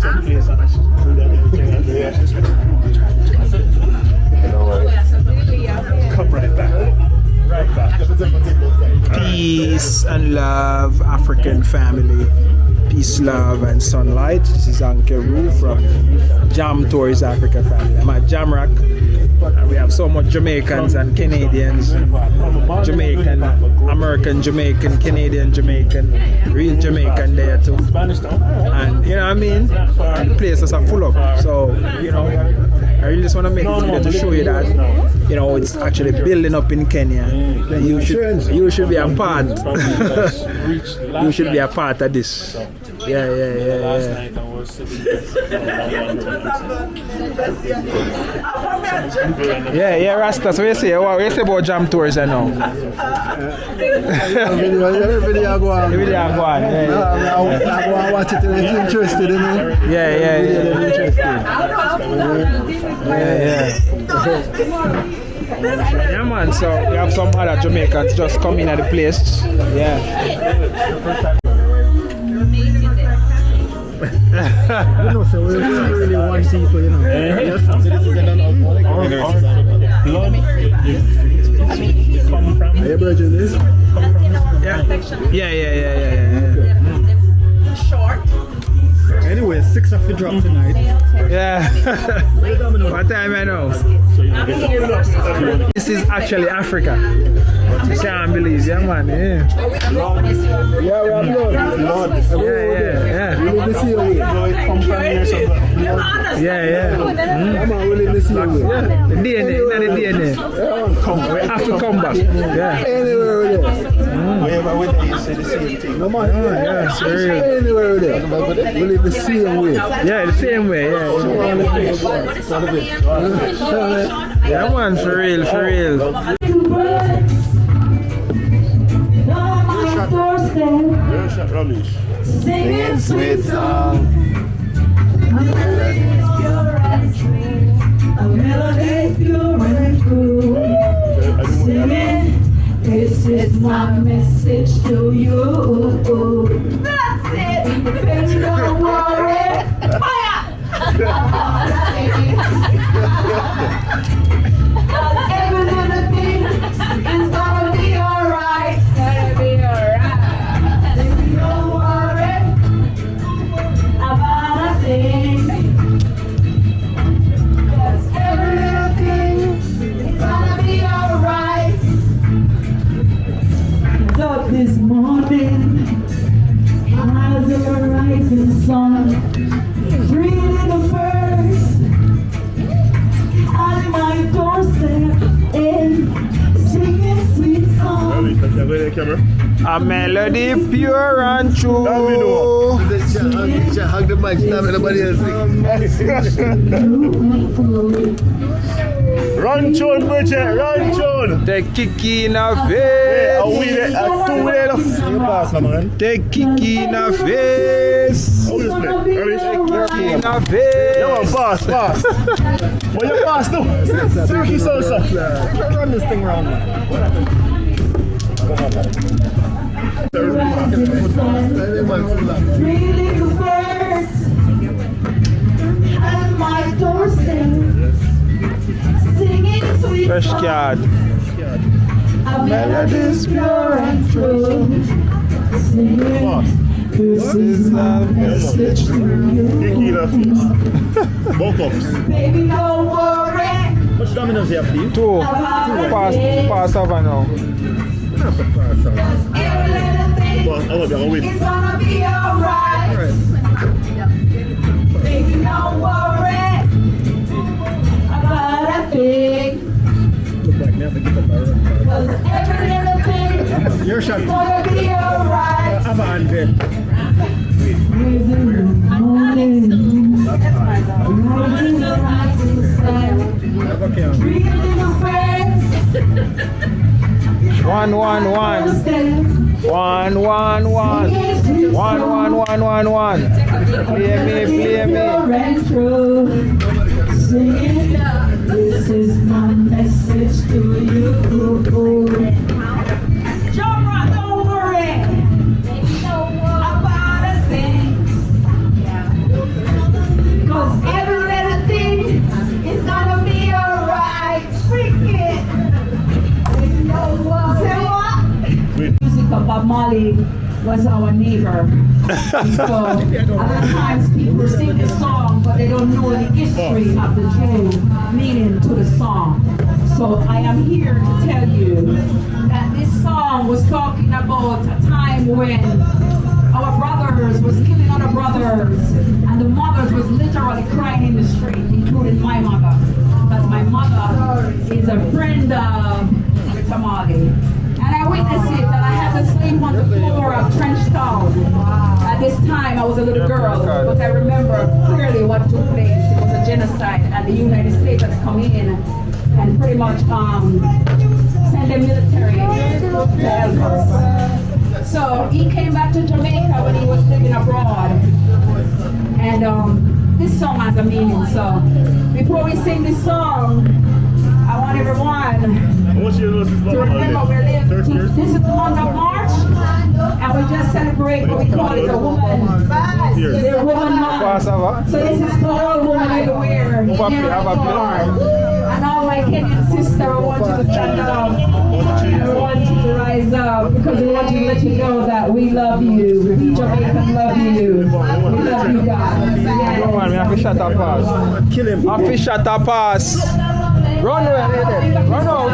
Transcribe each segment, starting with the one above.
some place and I should do that everything. Come right back. Right back. Peace and love, African family. Peace, love, and sunlight. This is Uncle Roo from Jam Tours Africa family. I'm at JamRock. And we have so much Jamaicans and Canadians, Jamaican, American Jamaican, Canadian Jamaican, real Jamaican there too. And you know what I mean? The place is full up. So, you know, I really just want to make this video to show you that, you know, it's actually building up in Kenya. You should be a part. You should be a part of this. Yeah. Yeah, Rasta. So you say about Jam Tours and now? Video go on. Video go on. I go and watch it and it's interested in it. Yeah. Yeah, man. So we have some other Jamaicans just coming at the place. Yeah. You know, so we really want people, you know. Yes. So this is an alcoholic. Are you virgin this? Yeah. Short. Anyway, 6 of the drop tonight. Yeah. What time I know? This is actually Africa. You can't believe, yeah, man. Yeah, we have blood. Yeah. We need to see you. Yeah. Come on, we need to see you. The DNA. We have to come back. Yeah. Anywhere with it. Wherever we there, you say the same thing. No man. Yeah, it's real. Anywhere with it. We live the same way. Yeah, the same way. Yeah, man, for real. Singing sweet song. A melody is pure and true. A melody is pure and true. Singing, this is my message to you. That's it. Baby, don't worry. Fire! Every little thing is gonna be alright. Gonna be alright. Baby, don't worry about a thing. 'Cause every little thing is gonna be alright. Up this morning, as the rising sun, breathing the birds on my doorstep and singing sweet songs. A melody pure and true. Hug the mic, stop everybody else Run tune, Bridget, run tune. The kick in a face. The kick in a face. How is it? In a face. Come on, fast. Well, you fast too. Turkey salsa. Run this thing round, man. Really the birds at my doorstep, singing sweet Fresh songs. card. A melody's pure and true. Singing, this is my message to you. Both ups. Baby, don't worry Much Dominoes you have, Steve? Two. about Pass over now. every little thing. Well, I love you, I'll win. It's gonna be alright. Baby, don't worry about a thing. Look like me, I have to get up my run. 'Cause every little thing Your shot. is gonna be alright. Have a hand then. Rising morning, rising sun, Okay. breathing the birds. One. Play me. Singing, this is my message to you. JamRock, don't worry about a thing. Somali was our neighbor. So a lot of times people sing this song, but they don't know the history of the true meaning to the song. So I am here to tell you that this song was talking about a time when our brothers was killing other brothers, and the mothers was literally crying in the street, including my mother, because my mother is a friend of Somali. And I witnessed it, and I had to sleep on the floor of Trench Town. At this time, I was a little girl, but I remember clearly what took place. It was a genocide, and the United States had come in and pretty much send the military to help us. So he came back to Jamaica when he was living abroad, and this song has a meaning. So before we sing this song, I want everyone to remember we're living. This is the month of March, and we just celebrate what we call it a woman. The woman month. So this is for all women everywhere. And all my Kenyan sisters, I want you to stand up. I want you to rise up, because we want to let you know that we love you. We Jamaican love you. We love you guys. Yes. Come on, we have to shut up pass. Kill him. Have to shut up pass. Run away, run out,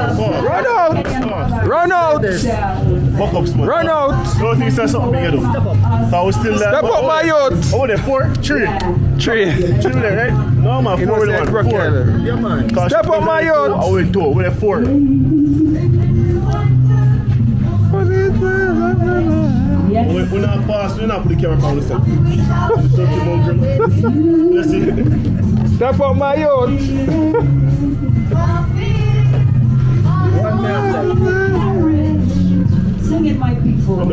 run out, run out, Fuck up, smoke. run out. Don't think that's something big, you know. So I was still there. Step up, my youth. Oh, there, 4? 3. 3. 3 there, right? No, man, 4 with Innocent 1. 4. Brooklyn. Yeah, man. Step up, my youth. I went 2. We're 4. We're not past, we're not put the camera on the side. Let's see. Step up, my youth. Sing it, my people. How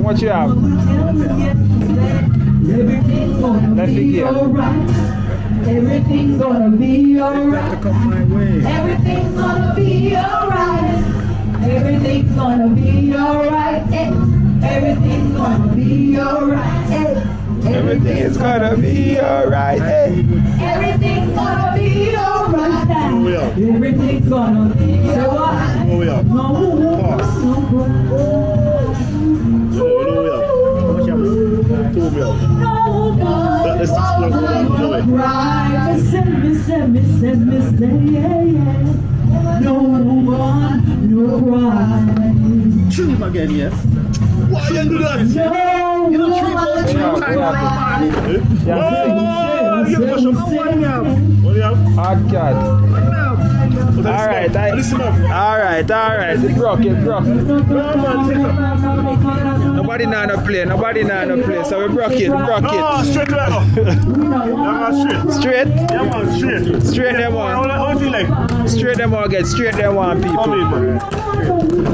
much you have? Everything's gonna Let's be begin. alright. Everything's gonna be alright. Come my way. Everything's gonna be alright. Everything's gonna be alright. Everything's gonna be alright. Everything is gonna be alright. Everything's gonna be alright. Everything's gonna be alright. Where we are? No, Pause. no, Where we are? 2 mil. Let's explore the way. No one, no cry. Kill him again, yes. Why you do that? You know, 3 times. What do you have? Hard cat. Alright, Listen up. alright. It broke. Nobody now no play, so we broke it. No, straight to that. Straight. Straight? Yeah, man, straight. Straight them on. What do you like? Straight them on, get straight them on, Come people. in, man.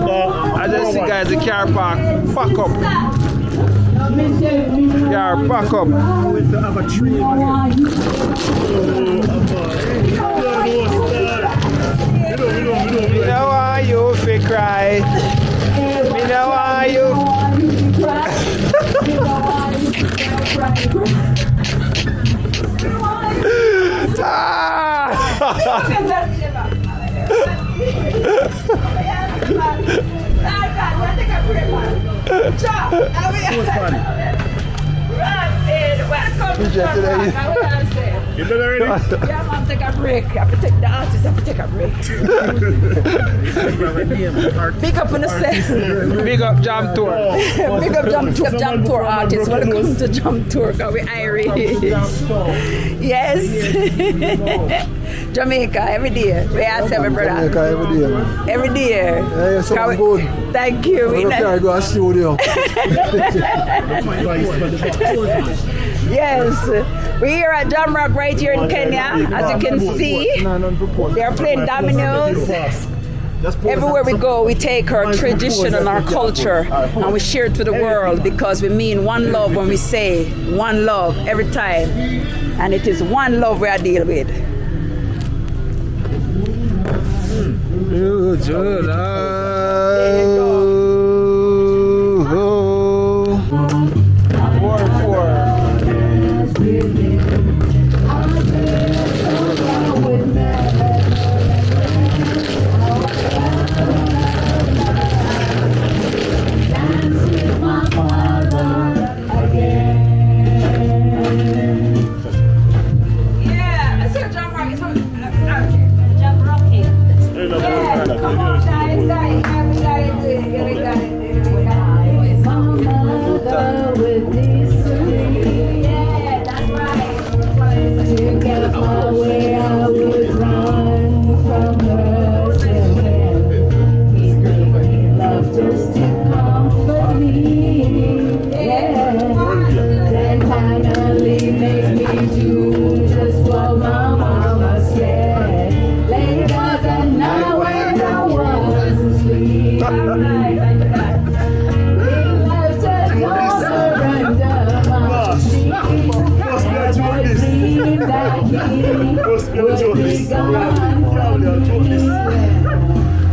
I just see guys, the car park, fuck up. Car park up. With to have a tree again. Me know why you fi cry. Me know why you. You done already? Yeah, man, take a break. I have to take the artist, I have to take a break. Big up on the set. Big up Jam Tour. Big up Jam Tour artists. Welcome to Jam Tour, because we're Irish. Yes. Jamaica, every day. We ask every brother. Jamaica every day, man. Every day. Yeah, you're so good. Thank you. I'm going to go to studio. Yes, we're here at JamRock right here in Kenya. As you can see, they're playing Dominoes. Everywhere we go, we take our tradition and our culture and we share it to the world, because we mean one love when we say one love every time. And it is one love we are dealing with. Must be a joke this. Probably a joke this.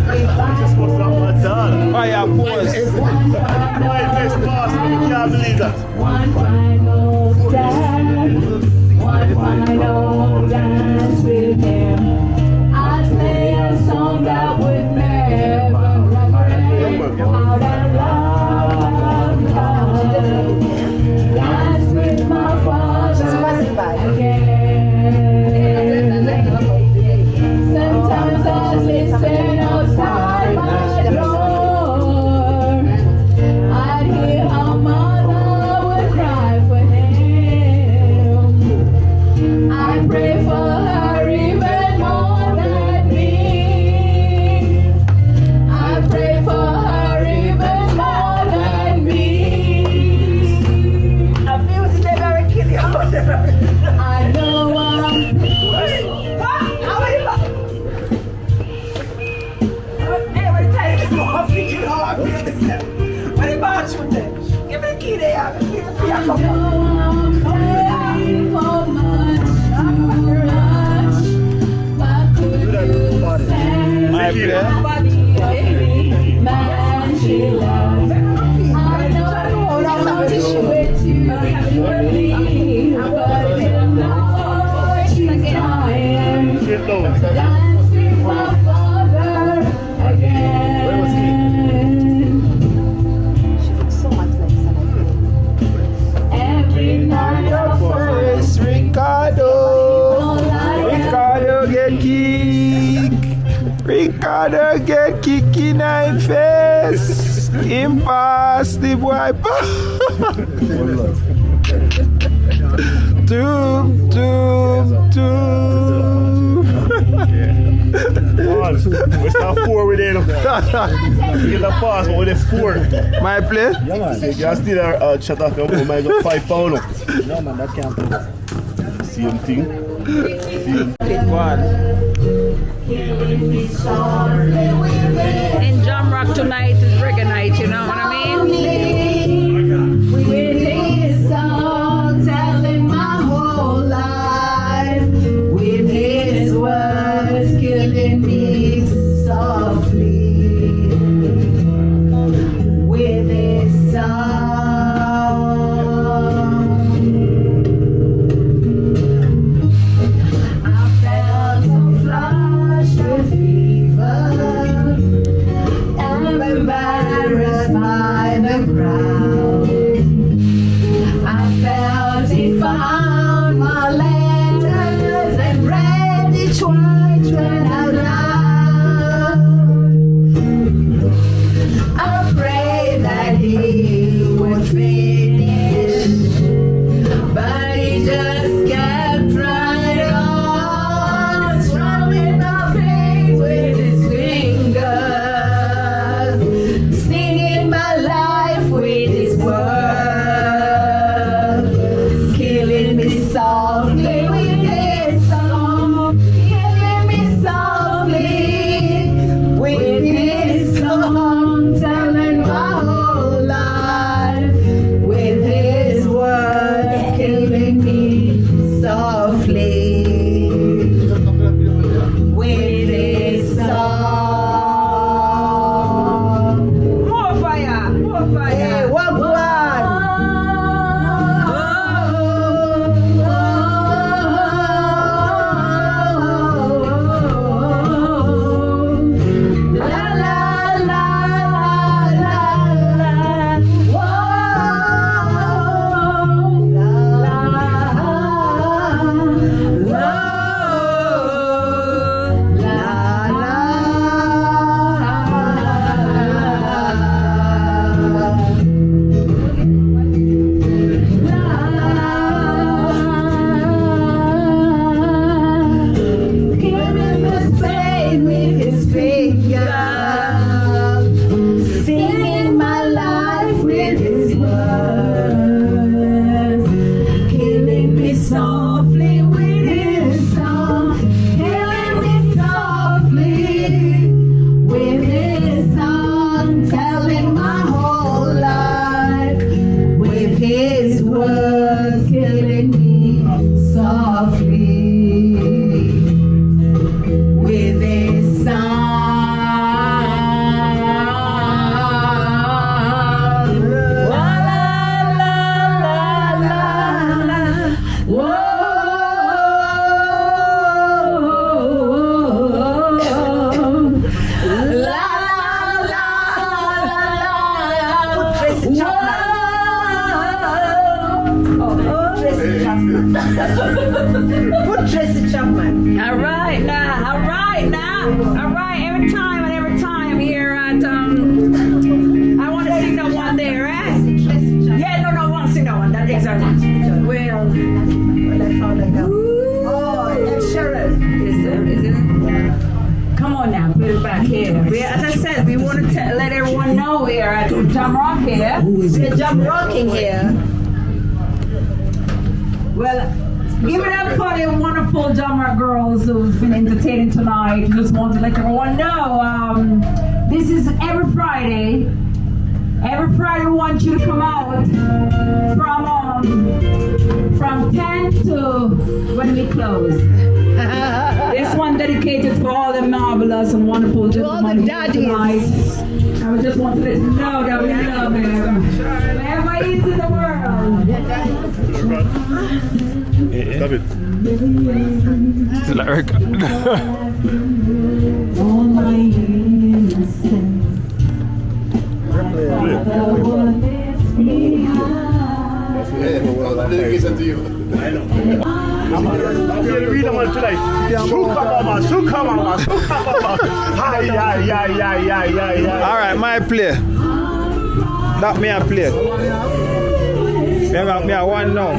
Just must have my dad. Fire force. My best boss, I can't believe that. One final dance, one final dance with him. I'd play a song that would never regret. How that love dance with my father again. Sometimes I listen outside my door. I'd hear how mother would cry for him. I pray for her even more than me. I pray for her even more than me. I feel never kill you. I know My player. man she loves. I know with you, but she's dying. Dance with my father again. So much like Every night of First, Ricardo. Ricardo get kicked. Ricardo get kicked in the face. Impasse the boy. Doom. We start 4 with them. We get the pass, but with the 4. My play? Yeah, man. So you can still chat off your might go £5 up. No, man, that can't do it. Same thing. One. In JamRock tonight is reggae night, you know what I mean? With his song telling my whole life, with his words killing me softly, with his song. I felt a flush with fever. I'm embarrassed by the crowd. Put Tracy Chapman. All right now. Every time here at I want to sing that one there, eh? Yeah, no, I want to sing that one. That exactly. Well, When I found that out. Oh, that's Sharon. is it? Come on now, put it back here. As I said, we want to let everyone know here at JamRock here. We're JamRocking here. Well, give it up for the wonderful JamRock girls who've been entertaining tonight. Just want to let everyone know, this is every Friday. Every Friday we want you to come out from 10 to when we close. This one dedicated for all the marvelous and wonderful gentlemen here tonight. And we just want to let you know that we love him. Wherever he is in the world. Stop it. Still Eric. All my innocence. Dedication to you. I know. I'm going to read them all tonight. Shuka mama. Hi. Alright, my play. That me a play. Me a one now.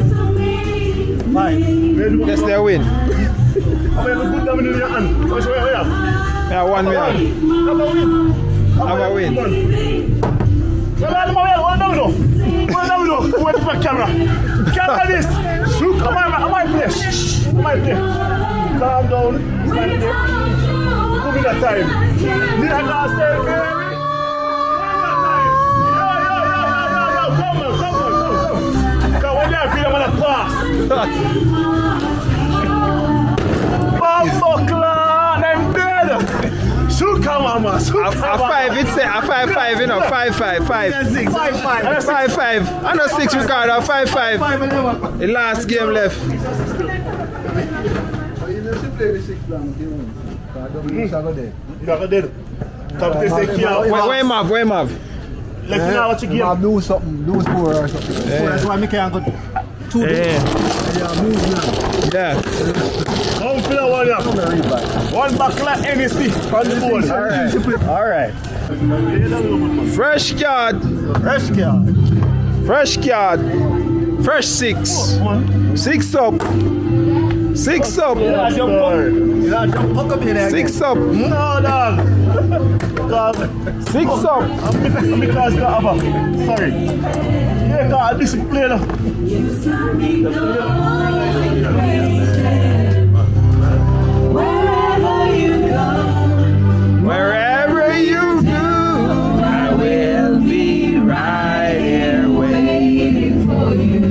Yes, they win. I'm going to put them in your hand. What's your way? Me a one. Have a win. Hold Domino. Wait for camera. Camera this. Shoot, am I play? Calm down. Stand there. Give me that time. Need I not say very? Come on. Come when you feel I'm gonna pass. Buckler, I'm dead. Shoot, come on, man. A 5, it's a 5, you know, 5. 5. I know 6 Ricardo, 5. The last game left. Where Mav? Let me know what you give. Do something, do score or something. That's why I can't go 2 days. Yeah. One pillar, one up. One buckler, NSC on the board. Alright. Fresh card. Fresh 6. 6 up. 6 up. 6 up. No, dog. 6 up. I'm because the other. Sorry. Yeah, God, discipline. Wherever you go, I will be right here waiting for you.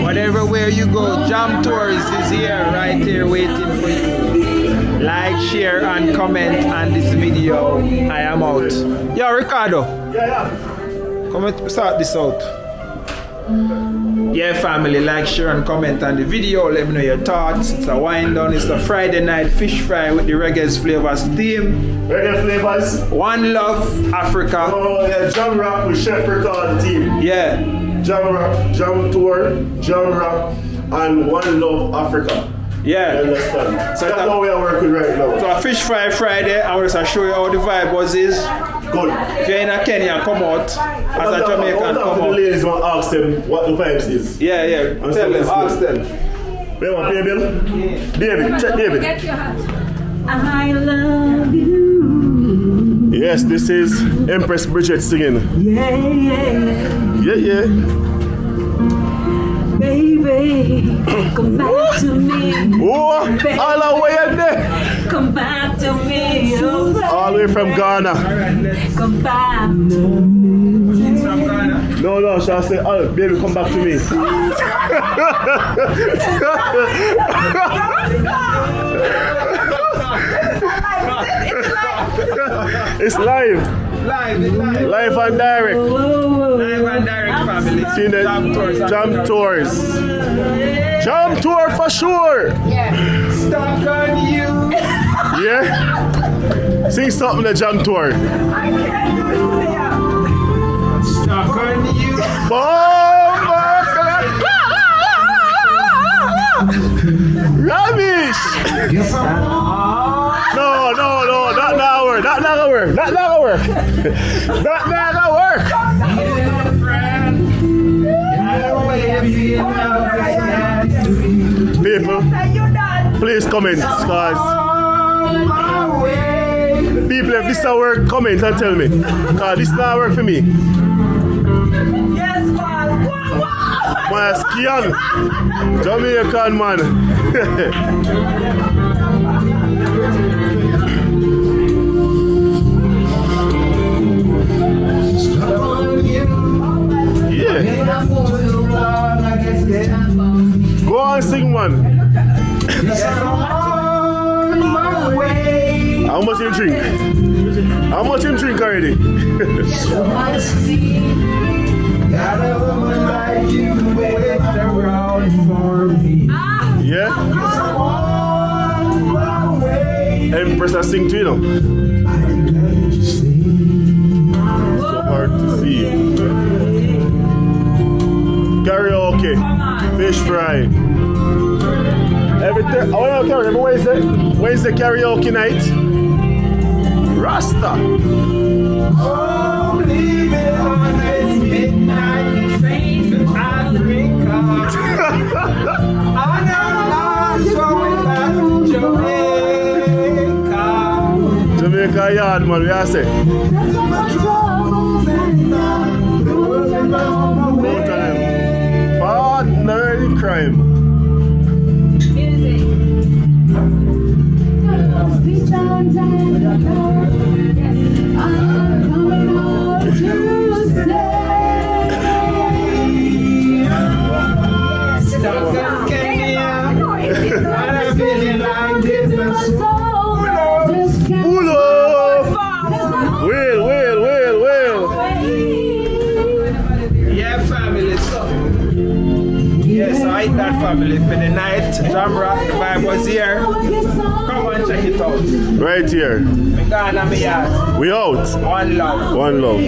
Whatever where you go, Jam Tours is here, right here waiting for you. Like, share, and comment on this video. I am out. Yo, Ricardo. Yeah. Come and start this out. Yeah, family, like, share, and comment on the video. Let me know your thoughts. It's a wind down. It's a Friday night fish fry with the Reggae Flavors team. Reggae Flavors. One Love Africa. Oh, yeah, JamRock with Chef Ricardo team. Yeah. JamRock, Jam Tour, JamRock, and One Love Africa. Yeah. You understand? So that's how we are working right now. So a fish fry Friday. I'm going to show you how the vibe was is. Good. If you're in a Kenya, come out. As a Jamaican, come the out. ladies want to ask them what the vibes is. Yeah. And Tell them, so ask them. They want pay bill? David, check David. Get your hat. I love you. Yes, this is Empress Bridget singing. Yeah. Baby, come back to me. Oh, all the way in there. Come back to me. Oh, All the way from Ghana. come back to me. From Ghana. No, shall I say, oh, baby, come back to me. It's live. Live and direct. Live and direct, family. See the Jam Tours. Jam Tour for sure. Stuck on you. Yeah? Sing something the Jam Tour. Stuck on you. Boom! No, that not work. That not gonna work. That not gonna work. That not gonna work. People, please comment, guys. People, if this not work, comment and tell me. Cause this not work for me. Yes, man. My skin, Jamaican man. Yeah. Go on, sing one. How much you drink? How much you drink already? Yeah? Empress, I sing to you know. So hard to see. Karaoke, fish fry. Every Wednesday karaoke night. Rasta. Jamaica yard, man, we are saying. Partner in crime. Yeah, family. So, yes, I ate that family for the night. JamRock vibe was here. Come and check it out. Right here. We gone and me yard. We out. One love. One love.